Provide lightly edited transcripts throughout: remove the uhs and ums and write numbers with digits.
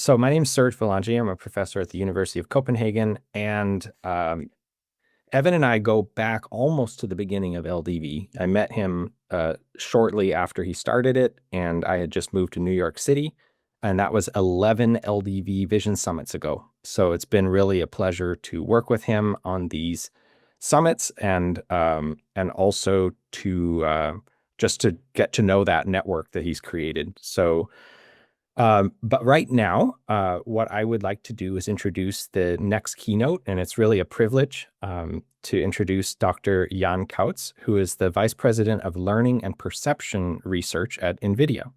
So my name's Serge Valangi. I'm a professor at the University of Copenhagen, and Evan and I go back almost to the beginning of LDV. I met him shortly after he started it, and I had just moved to New York City, and that was 11 LDV Vision Summits ago. So it's been really a pleasure to work with him on these summits, and also to just to get to know that network that he's created. So. But right now, what I would like to do is introduce the next keynote, and it's really a privilege to introduce Dr. Jan Kautz, who is the Vice President of Learning and Perception Research at NVIDIA.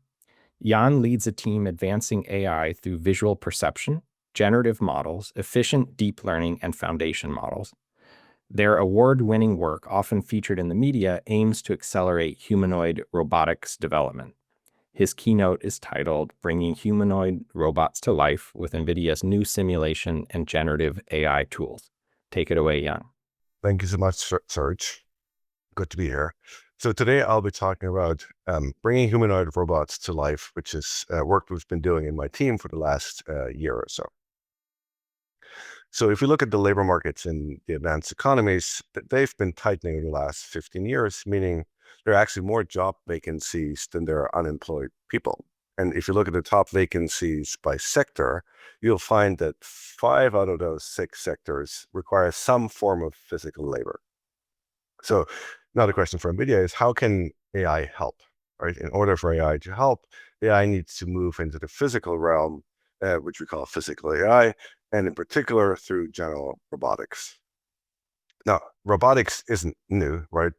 Jan leads a team advancing AI through visual perception, generative models, efficient deep learning, and foundation models. Their award-winning work, often featured in the media, aims to accelerate humanoid robotics development. His keynote is titled Bringing Humanoid Robots to Life with NVIDIA's New Simulation and Generative AI Tools. Take it away, Jan. Thank you so much, Serge. Good to be here. So today I'll be talking about bringing humanoid robots to life, which is work we've been doing in my team for the last year or so. So if we look at the labor markets in the advanced economies, they've been tightening in the last 15 years, meaning there are actually more job vacancies than there are unemployed people. And if you look at the top vacancies by sector, you'll find that 5 out of those 6 sectors require some form of physical labor. So now the question for NVIDIA is, how can AI help? Right? In order for AI to help, AI needs to move into the physical realm, which we call physical AI, and in particular through general robotics. Now, robotics isn't new, right?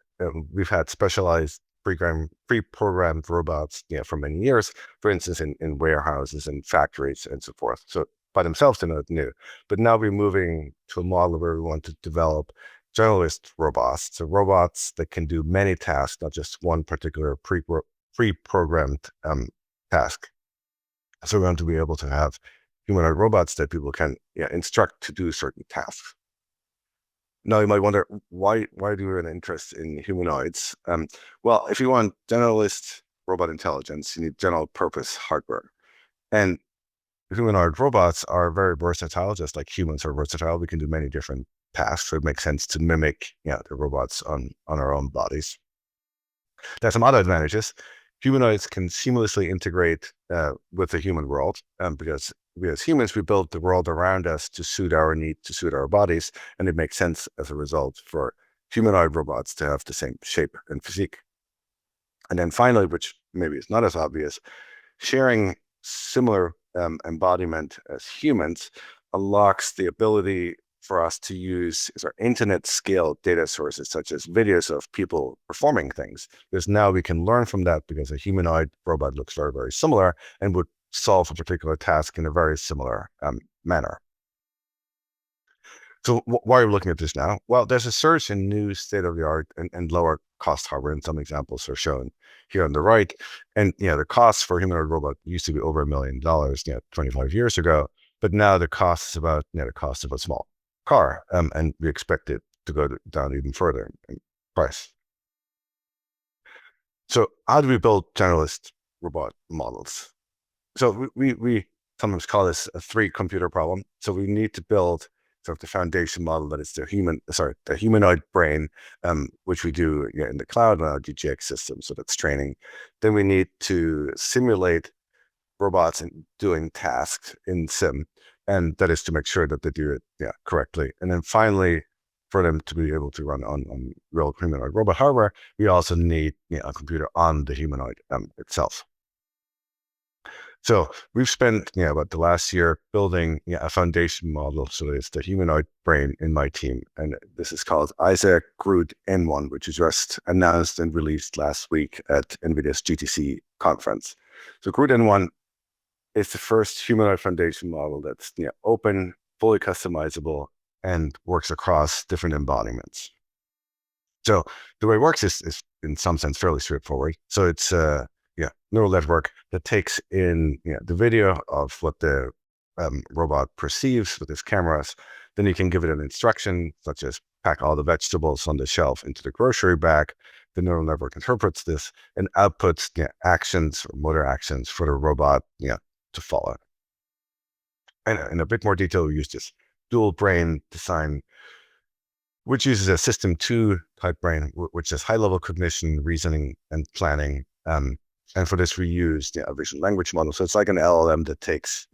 We've had specialized pre-programmed robots for many years, for instance, in warehouses and factories and so forth. So by themselves, they're not new. But now we're moving to a model where we want to develop generalist robots, so robots that can do many tasks, not just one particular pre-programmed task. So we want to be able to have humanoid robots that people can instruct to do certain tasks. Now you might wonder, why do we have an interest in humanoids? Well, if you want generalist robot intelligence, you need general purpose hardware. And humanoid robots are very versatile, just like humans are versatile. We can do many different tasks, so it makes sense to mimic the robots on our own bodies. There's some other advantages. Humanoids can seamlessly integrate with the human world because we as humans, we build the world around us to suit our need, to suit our bodies, and it makes sense as a result for humanoid robots to have the same shape and physique. And then finally, which maybe is not as obvious, sharing similar embodiment as humans unlocks the ability for us to use our internet scale data sources, such as videos of people performing things. Because now we can learn from that because a humanoid robot looks very, very similar and would solve a particular task in a very similar manner. So why are we looking at this now? Well, there's a surge in new state-of-the-art and lower cost hardware, and some examples are shown here on the right. And the cost for a humanoid robot used to be over $1 million 25 years ago, but now the cost is about the cost of a small car, and we expect it to go down even further in price. So how do we build generalist robot models? So we sometimes call this a 3-computer problem. So we need to build sort of the foundation model that is the humanoid brain, which we do in the cloud on our GGX system. So that's training. Then we need to simulate robots and doing tasks in sim, and that is to make sure that they do it correctly. And then finally, for them to be able to run on real humanoid robot hardware, we also need a computer on the humanoid itself. So we've spent about the last year building a foundation model. So it's the humanoid brain in my team, and this is called GR00T N1, which is just announced and released last week at NVIDIA's GTC conference. So GR00T N1 is the first humanoid foundation model that's open, fully customizable, and works across different embodiments. So the way it works is in some sense fairly straightforward. So it's a neural network that takes in the video of what the robot perceives with its cameras. Then you can give it an instruction such as pack all the vegetables on the shelf into the grocery bag. The neural network interprets this and outputs actions or motor actions for the robot to follow. And in a bit more detail, we use this dual brain design, which uses a system 2 type brain, which has high level cognition, reasoning, and planning. And for this, we use a vision language model. So it's like an LLM that takes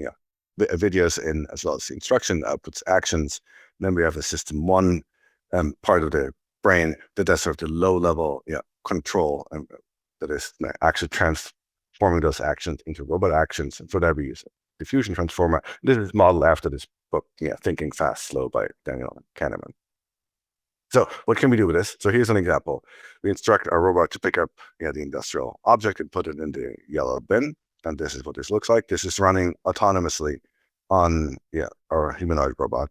videos in as well as the instruction, outputs actions. And then we have a system 1 part of the brain that does sort of the low level control, that is actually transforming those actions into robot actions. And for that, we use a diffusion transformer. This is modeled after this book, Thinking Fast, Slow by Daniel Kahneman. So what can we do with this? So here's an example. We instruct our robot to pick up the industrial object and put it in the yellow bin. And this is what this looks like. This is running autonomously on our humanoid robot.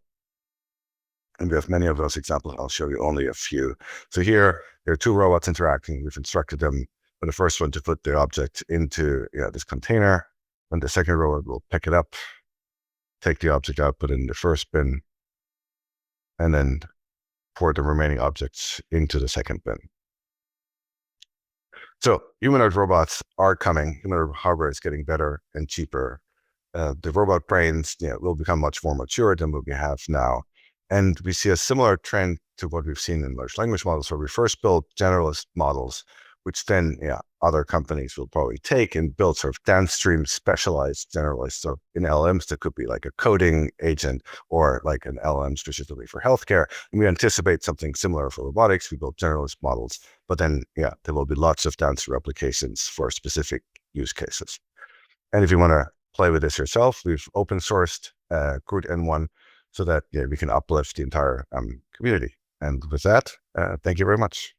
And we have many of those examples. I'll show you only a few. So here, there are two robots interacting. We've instructed them for the first one to put the object into this container. And the second robot will pick it up, take the object out, put it in the first bin, and then pour the remaining objects into the second bin. So humanoid robots are coming. Humanoid hardware is getting better and cheaper. The robot brains will become much more mature than what we have now. And we see a similar trend to what we've seen in large language models, where we first build generalist models, which then other companies will probably take and build sort of downstream specialized generalists. So in LLMs, that could be like a coding agent or like an LLM specifically for healthcare. And we anticipate something similar for robotics. We build generalist models, but then there will be lots of downstream applications for specific use cases. And if you want to play with this yourself, we've open sourced GR00T N1 so that we can uplift the entire community. And with that, thank you very much.